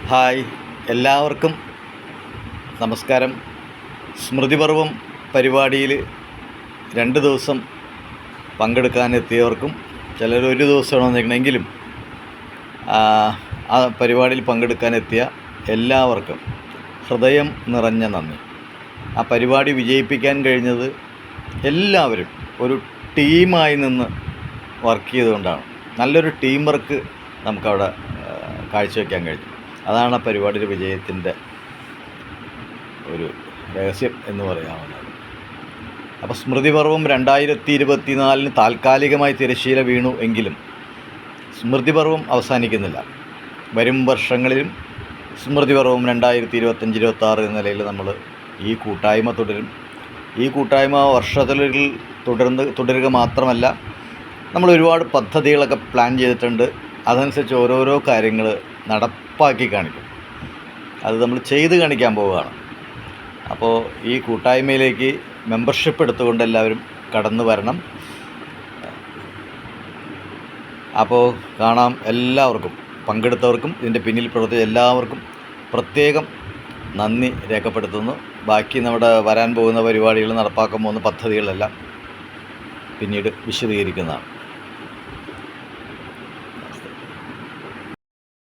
Hi, എല്ലാവർക്കും നമസ്കാരം. സ്മൃതിപർവം പരിപാടിയിൽ 2 ദിവസം പങ്കെടുക്കാനെത്തിയവർക്കും ചിലർ 1 ദിവസമാണ് വന്നിരിക്കണമെങ്കിലും ആ പരിപാടിയിൽ പങ്കെടുക്കാനെത്തിയ എല്ലാവർക്കും ഹൃദയം നിറഞ്ഞ നന്ദി. ആ പരിപാടി വിജയിപ്പിക്കാൻ കഴിഞ്ഞത് എല്ലാവരും ഒരു ടീമായി നിന്ന് വർക്ക് ചെയ്തുകൊണ്ടാണ്. നല്ലൊരു ടീം വർക്ക് നമുക്കവിടെ കാഴ്ചവെക്കാൻ കഴിഞ്ഞു. അതാണ് ആ പരിപാടിയുടെ വിജയത്തിൻ്റെ ഒരു രഹസ്യം എന്ന് പറയാവുന്നത്. അപ്പോൾ സ്മൃതിപർവം 2024 താൽക്കാലികമായി തിരശ്ശീല വീണു എങ്കിലും സ്മൃതിപർവം അവസാനിക്കുന്നില്ല. വരും വർഷങ്ങളിലും സ്മൃതിപർവം 2025-26 എന്ന നിലയിൽ നമ്മൾ ഈ കൂട്ടായ്മ തുടരും. ഈ കൂട്ടായ്മ വർഷത്തിൽ തുടരുക മാത്രമല്ല, നമ്മൾ ഒരുപാട് പദ്ധതികളൊക്കെ പ്ലാൻ ചെയ്തിട്ടുണ്ട്. അതനുസരിച്ച് ഓരോരോ കാര്യങ്ങൾ നടപ്പാക്കി കാണിക്കും. അത് നമ്മൾ ചെയ്ത് കാണിക്കാൻ പോവുകയാണ്. അപ്പോൾ ഈ കൂട്ടായ്മയിലേക്ക് മെമ്പർഷിപ്പ് എടുത്തുകൊണ്ട് എല്ലാവരും കടന്നു വരണം. അപ്പോൾ കാണാം. എല്ലാവർക്കും, പങ്കെടുത്തവർക്കും ഇതിൻ്റെ പിന്നിൽ പ്രവർത്തിച്ച എല്ലാവർക്കും പ്രത്യേകം നന്ദി രേഖപ്പെടുത്തുന്നു. ബാക്കി നമ്മുടെ വരാൻ പോകുന്ന പരിപാടികൾ, നടപ്പാക്കാൻ പോകുന്ന പദ്ധതികളെല്ലാം പിന്നീട് വിശദീകരിക്കുന്നതാണ്.